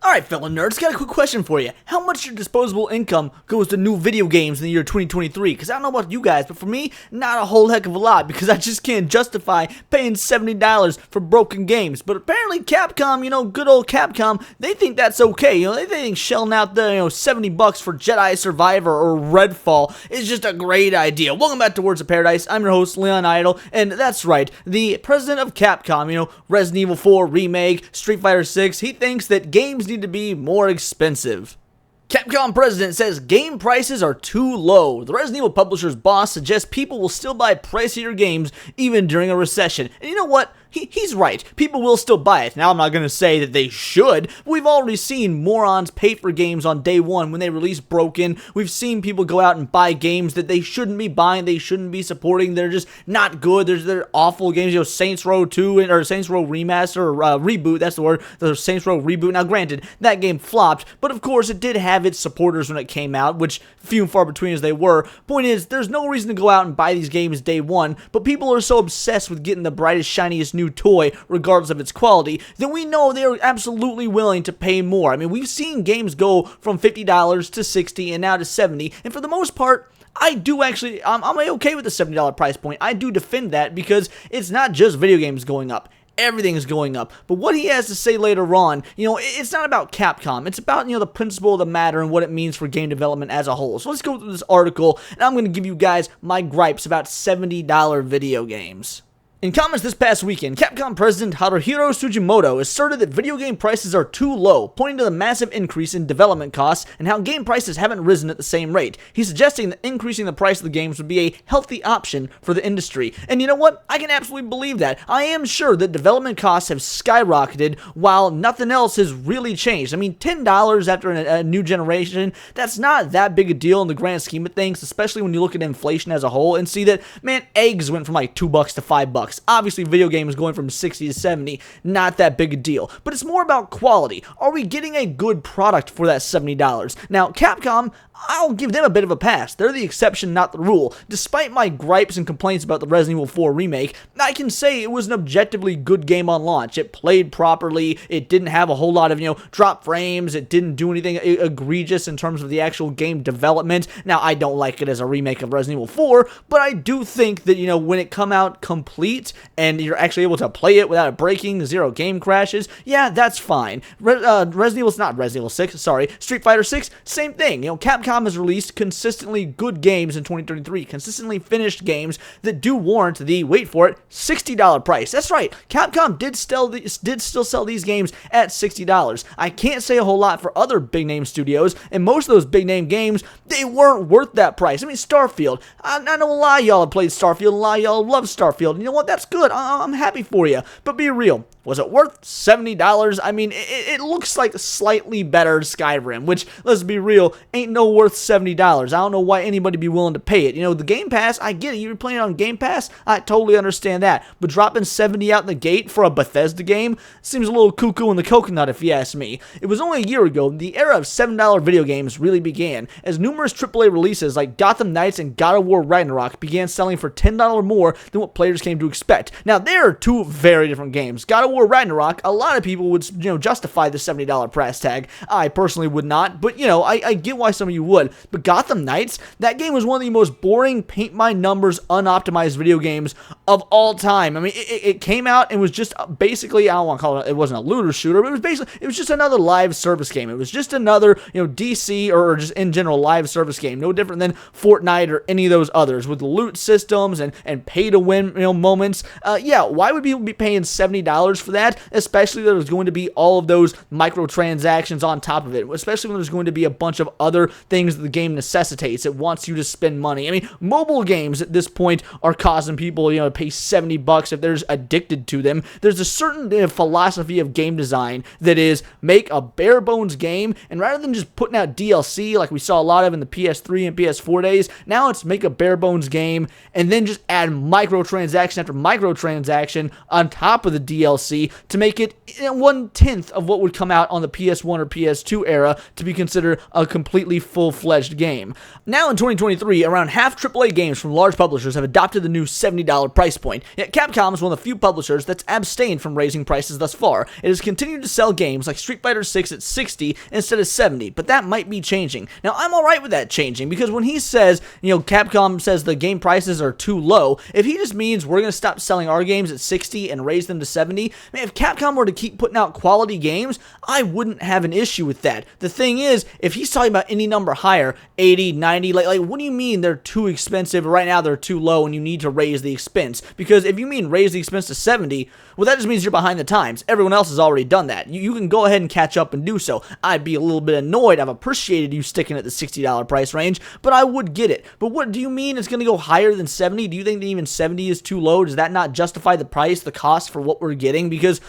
Alright, fellow nerds, got a quick question for you. How much of your disposable income goes to new video games in the year 2023? Because I don't know about you guys, but for me, not a whole heck of a lot, because I just can't justify paying $70 for broken games. But apparently Capcom, good old Capcom, they think that's okay. They think shelling out the, $70 for Jedi Survivor or Redfall is just a great idea. Welcome back to Words of Paradise. I'm your host, Leon Idle, and that's right, the president of Capcom, Resident Evil 4 Remake, Street Fighter 6, he thinks that games need to be more expensive. Capcom president says game prices are too low. The Resident Evil publisher's boss suggests people will still buy pricier games even during a recession. And you know what? He's right. People will still buy it. Now, I'm not going to say that they should, but we've already seen morons pay for games on day one when they release broken. We've seen people go out and buy games that they shouldn't be buying, they shouldn't be supporting. They're just not good. They're awful games. Saints Row 2 or Saints Row Remaster or Reboot, that's the word. The Saints Row Reboot. Now, granted, that game flopped, but of course, it did have its supporters when it came out, which few and far between as they were. Point is, there's no reason to go out and buy these games day one, but people are so obsessed with getting the brightest, shiniest new toy, regardless of its quality, then we know they are absolutely willing to pay more. I mean, we've seen games go from $50 to $60 and now to $70, and for the most part, I'm okay with the $70 price point. I do defend that because it's not just video games going up. Everything is going up. But what he has to say later on, it's not about Capcom. It's about, the principle of the matter and what it means for game development as a whole. So let's go through this article, and I'm going to give you guys my gripes about $70 video games. In comments this past weekend, Capcom President Haruhiro Tsujimoto asserted that video game prices are too low, pointing to the massive increase in development costs and how game prices haven't risen at the same rate. He's suggesting that increasing the price of the games would be a healthy option for the industry. And you know what? I can absolutely believe that. I am sure that development costs have skyrocketed while nothing else has really changed. I mean, $10 after a new generation, that's not that big a deal in the grand scheme of things, especially when you look at inflation as a whole and see that, man, eggs went from like $2 to $5. Obviously, video games going from 60 to 70, not that big a deal. But it's more about quality. Are we getting a good product for that $70? Now, Capcom, I'll give them a bit of a pass. They're the exception, not the rule. Despite my gripes and complaints about the Resident Evil 4 remake, I can say it was an objectively good game on launch. It played properly. It didn't have a whole lot of, drop frames. It didn't do anything egregious in terms of the actual game development. Now, I don't like it as a remake of Resident Evil 4, but I do think that, when it come out complete and you're actually able to play it without it breaking, zero game crashes, yeah, that's fine. Street Fighter 6, same thing. Capcom has released consistently good games in 2033, consistently finished games that do warrant the, wait for it, $60 price. That's right, Capcom did still sell these games at $60. I can't say a whole lot for other big name studios, and most of those big name games, they weren't worth that price. I mean, Starfield, I know a lot of y'all have played Starfield, a lot of y'all love Starfield, and you know what, that's good, I'm happy for you, but be real. Was it worth $70? I mean, it looks like slightly better Skyrim, which, let's be real, ain't no worth $70. I don't know why anybody be willing to pay it. The Game Pass, I get it. You're playing on Game Pass, I totally understand that. But dropping $70 out in the gate for a Bethesda game seems a little cuckoo in the coconut, if you ask me. It was only a year ago the era of $7 video games really began, as numerous AAA releases like Gotham Knights and God of War Ragnarok began selling for $10 more than what players came to expect. Now, there are two very different games. God of War Ragnarok, a lot of people would, justify the $70 price tag. I personally would not, but, I get why some of you would. But Gotham Knights, that game was one of the most boring, paint-by-numbers, unoptimized video games of all time. I mean, it came out and was just basically, I don't want to call it, it wasn't a looter shooter, but it was just another live service game. It was just another, DC or just in general live service game. No different than Fortnite or any of those others with loot systems and pay-to-win, moments. Yeah, why would people be paying $70 for that? Especially that there's going to be all of those microtransactions on top of it. Especially when there's going to be a bunch of other things that the game necessitates. It wants you to spend money. I mean, mobile games at this point are causing people, to pay $70 if they're addicted to them. There's a certain philosophy of game design that is make a bare bones game, and rather than just putting out DLC like we saw a lot of in the PS3 and PS4 days, now it's make a bare bones game and then just add microtransaction after microtransaction on top of the DLC DLC to make it 1/10 of what would come out on the PS1 or PS2 era to be considered a completely full-fledged game. Now in 2023, around half AAA games from large publishers have adopted the new $70 price point, yet Capcom is one of the few publishers that's abstained from raising prices thus far. It has continued to sell games like Street Fighter 6 at $60 instead of $70, but that might be changing. Now, I'm alright with that changing, because when he says, Capcom says the game prices are too low, if he just means we're going to stop selling our games at $60 and raise them to $70, man, if Capcom were to keep putting out quality games, I wouldn't have an issue with that. The thing is, if he's talking about any number higher, 80, 90, like what do you mean they're too expensive? Right now they're too low and you need to raise the expense. Because if you mean raise the expense to 70, well, that just means you're behind the times. Everyone else has already done that. You can go ahead and catch up and do so. I'd be a little bit annoyed. I've appreciated you sticking at the $60 price range, but I would get it. But what do you mean it's going to go higher than 70? Do you think that even 70 is too low? Does that not justify the price, the cost for what we're getting? Because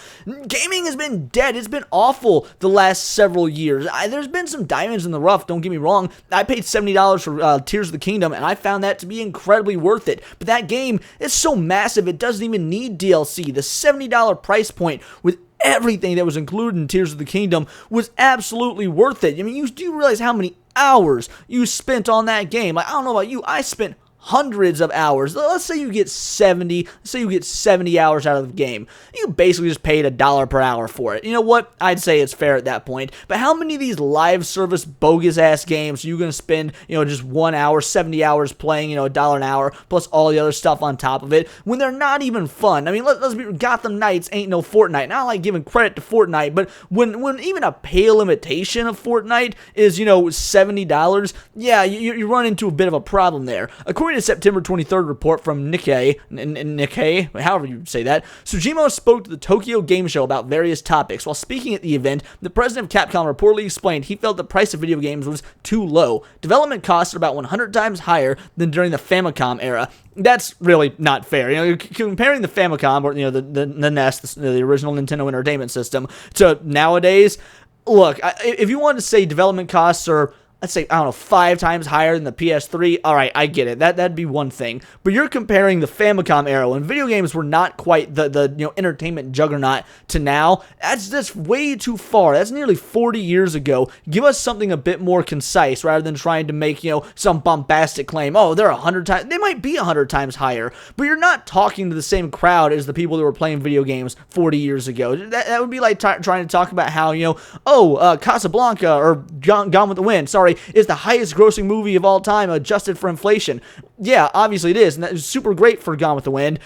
gaming has been dead. It's been awful the last several years. There's been some diamonds in the rough, don't get me wrong. I paid $70 for Tears of the Kingdom, and I found that to be incredibly worth it. But that game is so massive, it doesn't even need DLC. The $70 price point with everything that was included in Tears of the Kingdom was absolutely worth it. I mean, you do realize how many hours you spent on that game. Like, I don't know about you, I spent hundreds of hours. Let's say you get 70. Let's say you get 70 hours out of the game. You basically just paid $1 per hour for it. You know what? I'd say it's fair at that point. But how many of these live service bogus ass games are you going to spend, just 1 hour, 70 hours playing, $1 an hour plus all the other stuff on top of it when they're not even fun? I mean, let's be Gotham Knights ain't no Fortnite. Not like giving credit to Fortnite, but when even a pale imitation of Fortnite is, $70, yeah, you run into a bit of a problem there. According to a September 23rd report from Nikkei, however you say that, Tsujimo spoke to the Tokyo Game Show about various topics. While speaking at the event, the president of Capcom reportedly explained he felt the price of video games was too low. Development costs are about 100 times higher than during the Famicom era. That's really not fair. Comparing the Famicom, or the NES, the original Nintendo Entertainment System, to nowadays, look, if you want to say development costs are, let's say, 5 times higher than the PS3, alright, I get it. That'd be one thing. But you're comparing the Famicom era when video games were not quite the entertainment juggernaut to now. That's way too far. That's nearly 40 years ago. Give us something a bit more concise rather than trying to make, some bombastic claim. Oh, they're 100 times. They might be 100 times higher, but you're not talking to the same crowd as the people that were playing video games 40 years ago. That would be like trying to talk about how, Casablanca or Gone with the Wind, sorry, is the highest grossing movie of all time adjusted for inflation. Yeah, obviously it is, and that is super great for Gone with the Wind.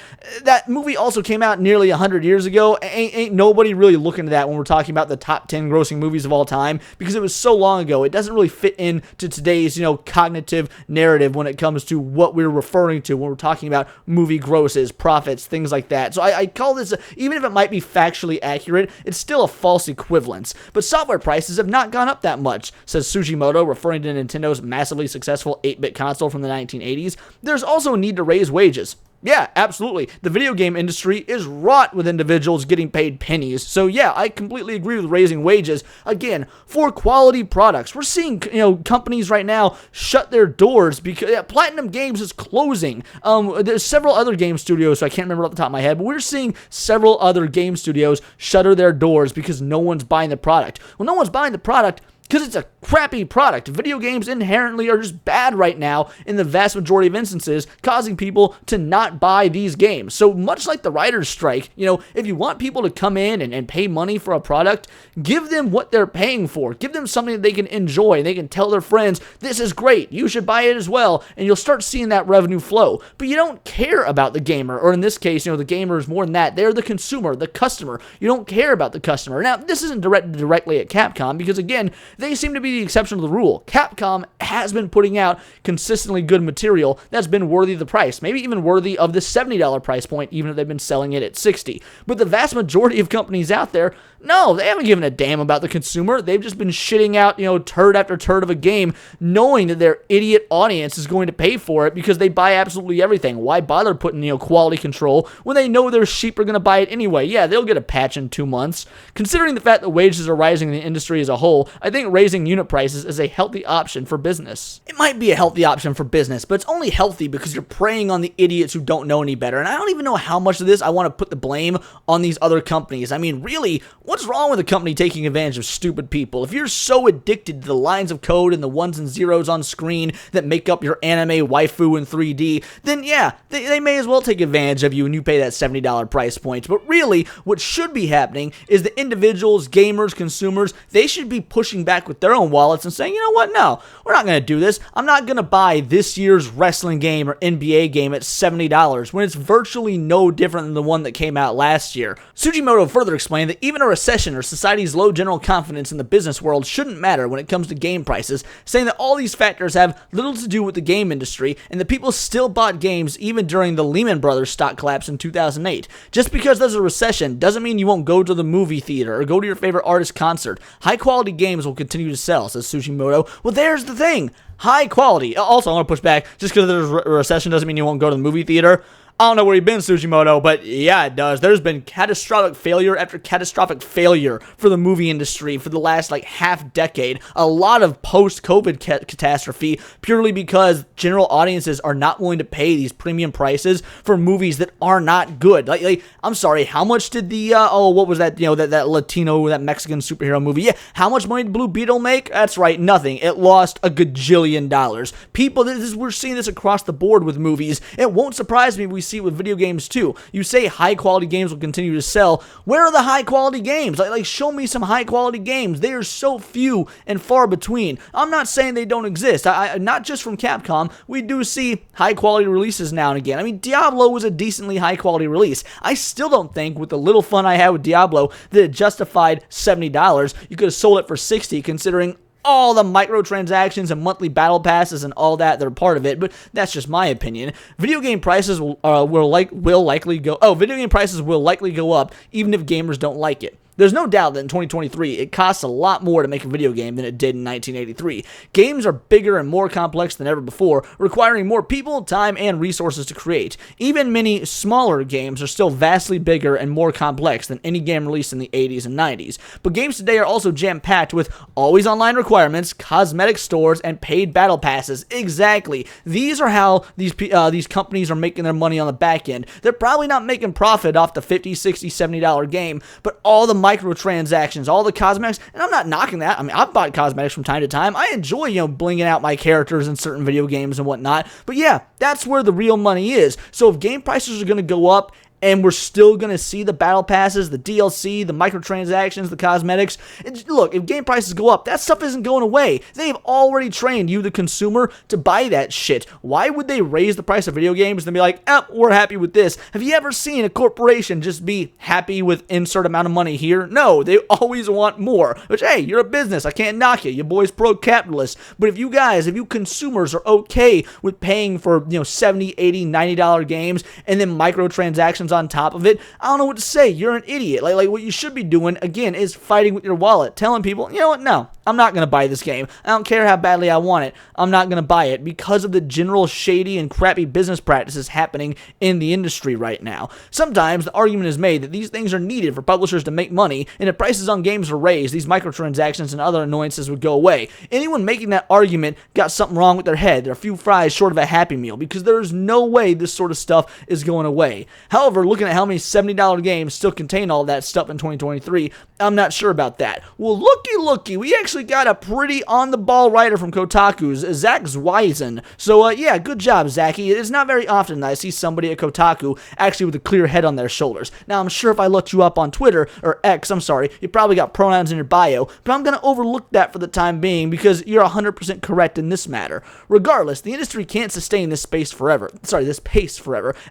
That movie also came out nearly 100 years ago. Ain't nobody really looking at that when we're talking about the top 10 grossing movies of all time, because it was so long ago. It doesn't really fit into today's, cognitive narrative when it comes to what we're referring to when we're talking about movie grosses, profits, things like that. So I call this, even if it might be factually accurate, it's still a false equivalence. But software prices have not gone up that much, says Sugimoto, referring to Nintendo's massively successful 8-bit console from the 1980s. There's also a need to raise wages. Yeah, absolutely. The video game industry is wrought with individuals getting paid pennies. So yeah, I completely agree with raising wages, again, for quality products. We're seeing, companies right now shut their doors because Platinum Games is closing. There's several other game studios, so I can't remember off the top of my head, but we're seeing several other game studios shutter their doors because no one's buying the product. Well, no one's buying the product because it's a crappy product. Video games inherently are just bad right now in the vast majority of instances, causing people to not buy these games. So much like the writer's strike, if you want people to come in and pay money for a product, give them what they're paying for. Give them something that they can enjoy. They can tell their friends, this is great, you should buy it as well, and you'll start seeing that revenue flow. But you don't care about the gamer, or in this case, the gamer is more than that. They're the consumer, the customer. You don't care about the customer. Now, this isn't directed directly at Capcom, because again, they seem to be the exception to the rule. Capcom has been putting out consistently good material that's been worthy of the price, maybe even worthy of the $70 price point, even if they've been selling it at $60. But the vast majority of companies out there, no, they haven't given a damn about the consumer. They've just been shitting out, turd after turd of a game, knowing that their idiot audience is going to pay for it because they buy absolutely everything. Why bother putting, quality control when they know their sheep are going to buy it anyway? Yeah, they'll get a patch in 2 months. Considering the fact that wages are rising in the industry as a whole, I think think raising unit prices is a healthy option for business? It might be a healthy option for business, but it's only healthy because you're preying on the idiots who don't know any better. And I don't even know how much of this I want to put the blame on these other companies. I mean, really, what's wrong with a company taking advantage of stupid people? If you're so addicted to the lines of code and the ones and zeros on screen that make up your anime waifu in 3D, then yeah, they may as well take advantage of you and you pay that $70 price point. But really, what should be happening is the individuals, gamers, consumers, they should be pushing back with their own wallets and saying, you know what, no, we're not going to do this. I'm not going to buy this year's wrestling game or NBA game at $70 when it's virtually no different than the one that came out last year. Tsujimoto further explained that even a recession or society's low general confidence in the business world shouldn't matter when it comes to game prices, saying that all these factors have little to do with the game industry and that people still bought games even during the Lehman Brothers stock collapse in 2008. Just because there's a recession doesn't mean you won't go to the movie theater or go to your favorite artist concert. High quality games will continue to sell, says Tsujimoto. Well, there's the thing. High quality. Also, I want to push back. Just because there's a recession doesn't mean you won't go to the movie theater. I don't know where you've been, Tsujimoto, but yeah, it does. There's been catastrophic failure after catastrophic failure for the movie industry for the last, half decade. A lot of post-COVID catastrophe purely because general audiences are not willing to pay these premium prices for movies that are not good. I'm sorry, how much did the, what was that, that Latino, that Mexican superhero movie? Yeah, how much money did Blue Beetle make? That's right, nothing. It lost a gajillion dollars. People, we're seeing this across the board with movies. It won't surprise me if we see it with video games too. You say high quality games will continue to sell. Where are the high quality games? Show me some high quality games. They are so few and far between. I'm not saying they don't exist. Not just from Capcom. We do see high quality releases now and again. I mean, Diablo was a decently high quality release. I still don't think with the little fun I had with Diablo that it justified $70. You could have sold it for $60 considering all the microtransactions and monthly battle passes and all that are part of it, but that's just my opinion. Video game prices will likely go up even if gamers don't like it. There's no doubt that in 2023, it costs a lot more to make a video game than it did in 1983. Games are bigger and more complex than ever before, requiring more people, time, and resources to create. Even many smaller games are still vastly bigger and more complex than any game released in the 80s and 90s. But games today are also jam-packed with always online requirements, cosmetic stores, and paid battle passes. Exactly. These are how these companies are making their money on the back end. They're probably not making profit off the $50, $60, $70 game, but all the microtransactions, all the cosmetics, and I'm not knocking that. I mean, I've bought cosmetics from time to time. I enjoy, blinging out my characters in certain video games and whatnot. But yeah, that's where the real money is. So if game prices are going to go up, and we're still going to see the battle passes, the DLC, the microtransactions, the cosmetics. Look, if game prices go up, that stuff isn't going away. They've already trained you, the consumer, to buy that shit. Why would they raise the price of video games and be like, we're happy with this? Have you ever seen a corporation just be happy with insert amount of money here? No, they always want more. Which, hey, you're a business. I can't knock you. You boys pro-capitalist. But if you consumers are okay with paying for, $70, $80, $90 games and then microtransactions on top of it, I don't know what to say. You're an idiot. What you should be doing, again, is fighting with your wallet. Telling people, you know what, no, I'm not going to buy this game. I don't care how badly I want it. I'm not going to buy it because of the general shady and crappy business practices happening in the industry right now. Sometimes the argument is made that these things are needed for publishers to make money, and if prices on games are raised, these microtransactions and other annoyances would go away. Anyone making that argument got something wrong with their head. They're a few fries short of a Happy Meal because there is no way this sort of stuff is going away. However, looking at how many $70 games still contain all that stuff in 2023, I'm not sure about that. Well, looky, we actually got a pretty on-the-ball writer from Kotaku's, Zach Zweisen. So, yeah, good job, Zachy. It's not very often that I see somebody at Kotaku actually with a clear head on their shoulders. Now, I'm sure if I looked you up on Twitter, or X, I'm sorry, you probably got pronouns in your bio, but I'm going to overlook that for the time being because you're 100% correct in this matter. Regardless, the industry can't sustain this pace forever,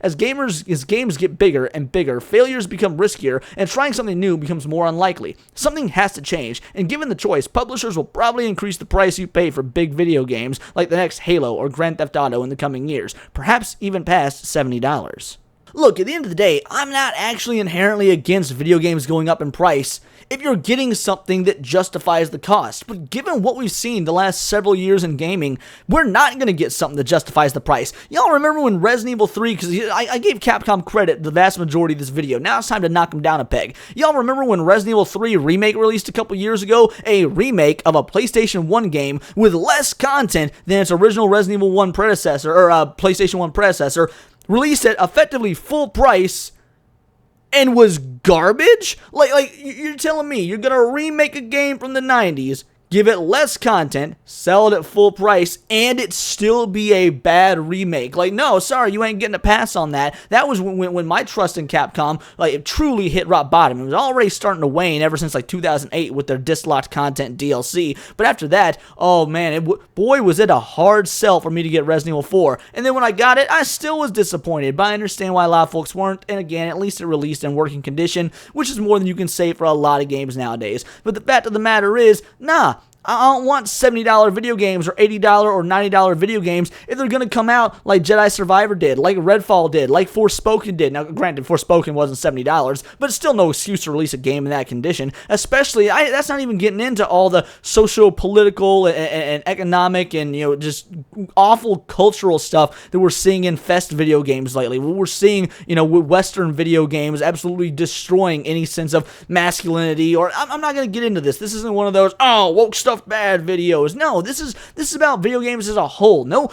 as games get bigger and bigger, failures become riskier, and trying something new becomes more unlikely. Something has to change, and given the choice, publishers will probably increase the price you pay for big video games like the next Halo or Grand Theft Auto in the coming years, perhaps even past $70. look, at the end of the day, I'm not actually inherently against video games going up in price if you're getting something that justifies the cost. But given what we've seen the last several years in gaming, we're not going to get something that justifies the price. Y'all remember when Resident Evil 3, because I gave Capcom credit the vast majority of this video, now it's time to knock them down a peg. Y'all remember when Resident Evil 3 Remake released a couple years ago? A remake of a PlayStation 1 game with less content than its original Resident Evil 1 predecessor, or PlayStation 1 predecessor, released at effectively full price and was garbage? Like you're telling me you're gonna remake a game from the 90s, give it less content, sell it at full price, and it still be a bad remake? Like, no, sorry, you ain't getting a pass on that. That was when my trust in Capcom, like, it truly hit rock bottom. It was already starting to wane ever since, like, 2008 with their dislocked content DLC. But after that, oh, man, boy, was it a hard sell for me to get Resident Evil 4. And then when I got it, I still was disappointed. But I understand why a lot of folks weren't. And again, at least it released in working condition, which is more than you can say for a lot of games nowadays. But the fact of the matter is, nah, I don't want $70 video games or $80 or $90 video games if they're going to come out like Jedi Survivor did, like Redfall did, like Forspoken did. Now, granted, Forspoken wasn't $70, but it's still no excuse to release a game in that condition, especially, that's not even getting into all the social, political, and economic, and, just awful cultural stuff that we're seeing in Fest video games lately. We're seeing, with Western video games absolutely destroying any sense of masculinity, or I'm not going to get into this. This isn't one of those, woke stuff bad videos. No, this is about video games as a whole. No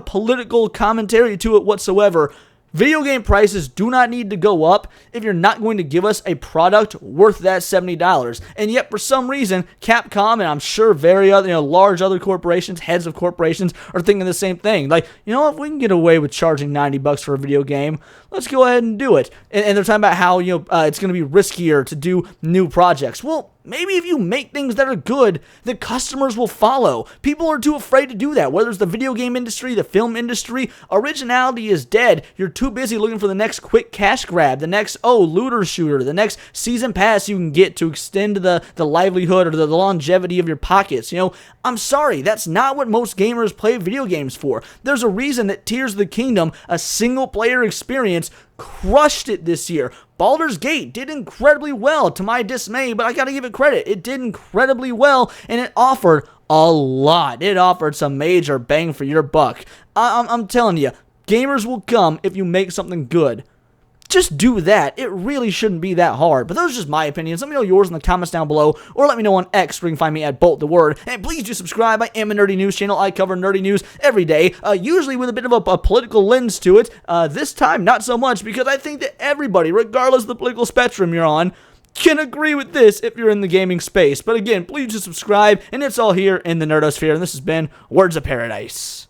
political commentary to it whatsoever. Video game prices do not need to go up if you're not going to give us a product worth that $70. And yet, for some reason, Capcom, and I'm sure very other, large other corporations, heads of corporations, are thinking the same thing. Like, if we can get away with charging $90 for a video game, let's go ahead and do it. And they're talking about how, it's going to be riskier to do new projects. Well, maybe if you make things that are good, the customers will follow. People are too afraid to do that. Whether it's the video game industry, the film industry, originality is dead. You're too busy looking for the next quick cash grab, the next, looter shooter, the next season pass you can get to extend the livelihood or the longevity of your pockets. I'm sorry, that's not what most gamers play video games for. There's a reason that Tears of the Kingdom, a single-player experience, crushed it this year. Baldur's Gate did incredibly well, to my dismay, but I gotta give it credit. It did incredibly well, and it offered a lot. It offered some major bang for your buck. I'm telling you, gamers will come if you make something good. Just do that. It really shouldn't be that hard. But those are just my opinions. Let me know yours in the comments down below, or let me know on X, where you can find me at BoltTheWord. And please do subscribe. I am a nerdy news channel. I cover nerdy news every day, usually with a bit of a political lens to it. This time, not so much, because I think that everybody, regardless of the political spectrum you're on, can agree with this if you're in the gaming space. But again, please just subscribe, and it's all here in the Nerdosphere. And this has been Words of Paradise.